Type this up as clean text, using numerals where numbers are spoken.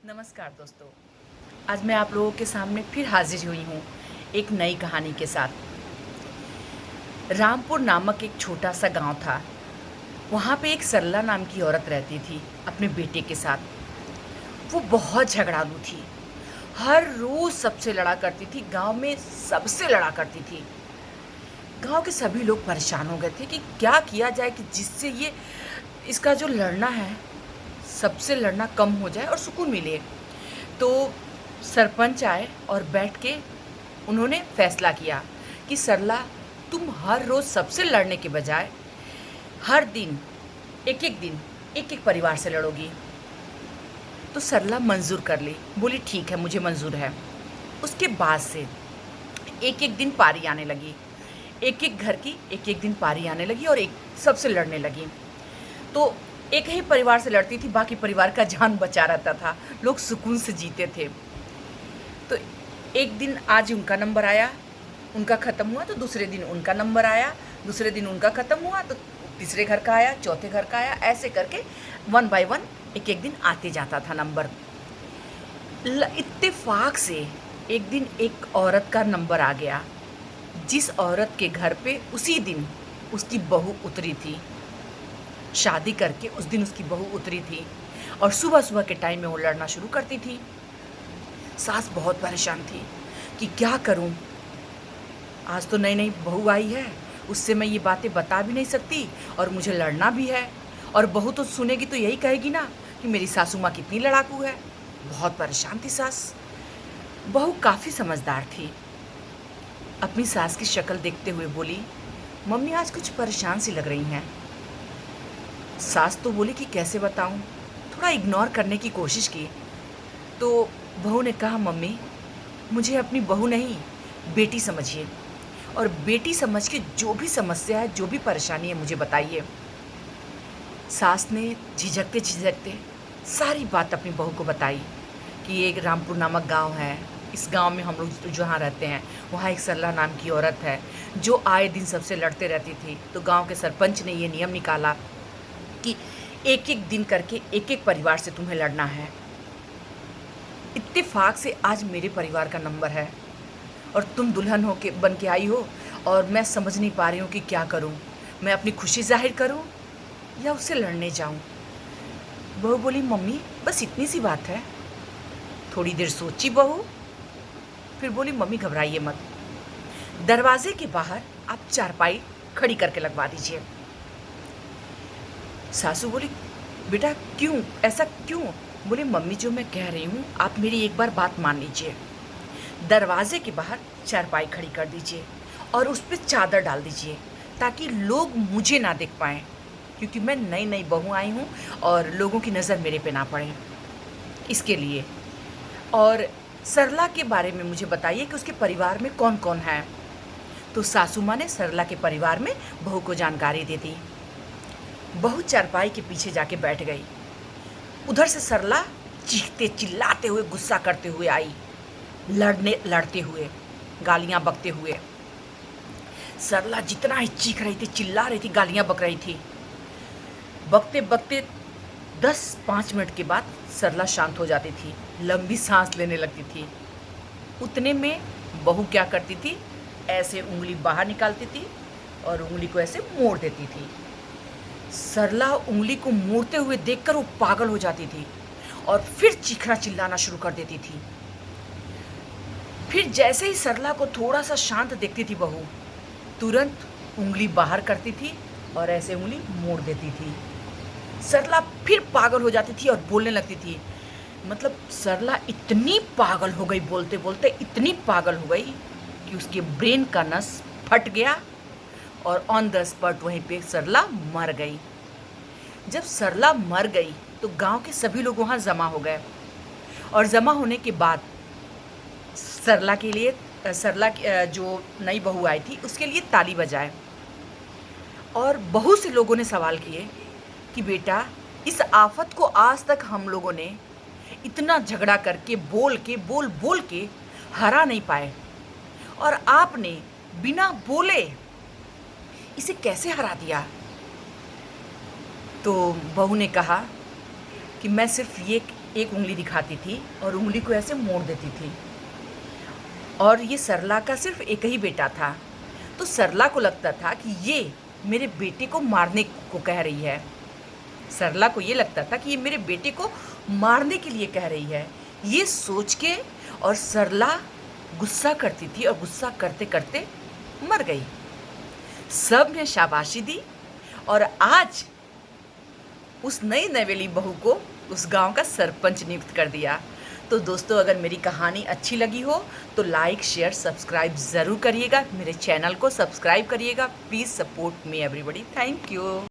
नमस्कार दोस्तों। आज मैं आप लोगों के सामने फिर हाजिर हुई हूँ एक नई कहानी के साथ। रामपुर नामक एक छोटा सा गांव था। वहाँ पे एक सरला नाम की औरत रहती थी अपने बेटे के साथ। वो बहुत झगड़ालू थी। हर रोज़ सबसे लड़ा करती थी, गांव में सबसे लड़ा करती थी। गांव के सभी लोग परेशान हो गए थे कि क्या किया जाए कि जिससे ये इसका जो लड़ना है, सबसे लड़ना कम हो जाए और सुकून मिले। तो सरपंच आए और बैठ के उन्होंने फैसला किया कि सरला, तुम हर रोज़ सबसे लड़ने के बजाय हर दिन एक एक परिवार से लड़ोगी। तो सरला मंजूर कर ली, बोली ठीक है, मुझे मंजूर है। उसके बाद से एक एक दिन पारी आने लगी, एक एक घर की एक एक दिन पारी आने लगी और एक सबसे लड़ने लगी। तो एक ही परिवार से लड़ती थी, बाकी परिवार का जान बचा रहता था, लोग सुकून से जीते थे। तो एक दिन आज उनका नंबर आया, उनका ख़त्म हुआ तो दूसरे दिन उनका नंबर आया, दूसरे दिन उनका ख़त्म हुआ तो तीसरे घर का आया, चौथे घर का आया, ऐसे करके वन बाय वन एक एक दिन आते जाता था नंबर। इत्तेफाक से एक दिन एक औरत का नंबर आ गया, जिस औरत के घर पे उसी दिन उसकी बहू उतरी थी। शादी करके उस दिन उसकी बहू उतरी थी और सुबह सुबह के टाइम में वो लड़ना शुरू करती थी। सास बहुत परेशान थी कि क्या करूं, आज तो नई नई बहू आई है, उससे मैं ये बातें बता भी नहीं सकती और मुझे लड़ना भी है। और बहू तो सुनेगी तो यही कहेगी ना कि मेरी सासू माँ कितनी लड़ाकू है। बहुत परेशान थी सास। बहू काफ़ी समझदार थी। अपनी सास की शक्ल देखते हुए बोली, मम्मी आज कुछ परेशान सी लग रही हैं। सास तो बोली कि कैसे बताऊं, थोड़ा इग्नोर करने की कोशिश की। तो बहू ने कहा, मम्मी मुझे अपनी बहू नहीं बेटी समझिए, और बेटी समझ के जो भी समस्या है, जो भी परेशानी है, मुझे बताइए। सास ने झिझकते झिझकते सारी बात अपनी बहू को बताई कि एक रामपुर नामक गांव है, इस गांव में हम लोग जहाँ रहते हैं वहाँ एक सरला नाम की औरत है जो आए दिन सबसे लड़ते रहती थी। तो गांव के सरपंच ने ये नियम निकाला कि एक एक दिन करके एक एक परिवार से तुम्हें लड़ना है। इत्तेफाक से आज मेरे परिवार का नंबर है और तुम दुल्हन हो के बन के आई हो, और मैं समझ नहीं पा रही हूँ कि क्या करूँ। मैं अपनी खुशी जाहिर करूँ या उससे लड़ने जाऊँ। बहू बोली, मम्मी बस इतनी सी बात है। थोड़ी देर सोची बहू, फिर बोली, मम्मी घबराइए मत, दरवाजे के बाहर आप चारपाई खड़ी करके लगवा दीजिए। सासू बोली, बेटा क्यों, ऐसा क्यों? बोले, मम्मी जो मैं कह रही हूँ आप मेरी एक बार बात मान लीजिए। दरवाजे के बाहर चारपाई खड़ी कर दीजिए और उस पर चादर डाल दीजिए ताकि लोग मुझे ना देख पाएँ, क्योंकि मैं नई नई बहू आई हूँ और लोगों की नज़र मेरे पे ना पड़े, इसके लिए। और सरला के बारे में मुझे बताइए कि उसके परिवार में कौन कौन है। तो सासू माँ ने सरला के परिवार में बहू को जानकारी दे दी। बहू चारपाई के पीछे जाके बैठ गई। उधर से सरला चीखते चिल्लाते हुए, गुस्सा करते हुए आई, लड़ते हुए, गालियां बकते हुए। सरला जितना ही चीख रही थी, चिल्ला रही थी, गालियां बक रही थी। बकते बकते 10-5 मिनट के बाद सरला शांत हो जाती थी, लंबी सांस लेने लगती थी। उतने में बहू क्या करती थी, ऐसे उंगली बाहर निकालती थी और उंगली को ऐसे मोड़ देती थी। सरला उंगली को मोड़ते हुए देखकर वो पागल हो जाती थी और फिर चीखना चिल्लाना शुरू कर देती थी। फिर जैसे ही सरला को थोड़ा सा शांत देखती थी बहू, तुरंत उंगली बाहर करती थी और ऐसे उंगली मोड़ देती थी। सरला फिर पागल हो जाती थी और बोलने लगती थी। मतलब सरला इतनी पागल हो गई, बोलते बोलते इतनी पागल हो गई कि उसके ब्रेन का नस फट गया और ऑन द स्पॉट वहीं पे सरला मर गई। जब सरला मर गई तो गांव के सभी लोग वहाँ जमा हो गए और जमा होने के बाद सरला के लिए, जो नई बहू आई थी उसके लिए ताली बजाए। और बहुत से लोगों ने सवाल किए कि बेटा, इस आफत को आज तक हम लोगों ने इतना झगड़ा करके, बोल बोल के हरा नहीं पाए, और आपने बिना बोले इसे कैसे हरा दिया? तो बहू ने कहा कि मैं सिर्फ ये एक उँगली दिखाती थी और उँगली को ऐसे मोड़ देती थी। और ये सरला का सिर्फ़ एक ही बेटा था। तो सरला को लगता था कि ये मेरे बेटे को मारने को कह रही है। सरला को ये लगता था कि ये मेरे बेटे को मारने के लिए कह रही है। ये सोच के और सरला गुस्सा करती थी और गुस्सा करते-करते मर गई। सब ने शाबाशी दी और आज उस नई नवेली बहू को उस गाँव का सरपंच नियुक्त कर दिया। तो दोस्तों, अगर मेरी कहानी अच्छी लगी हो तो लाइक, शेयर, सब्सक्राइब ज़रूर करिएगा। मेरे चैनल को सब्सक्राइब करिएगा। Please support me everybody. Thank you.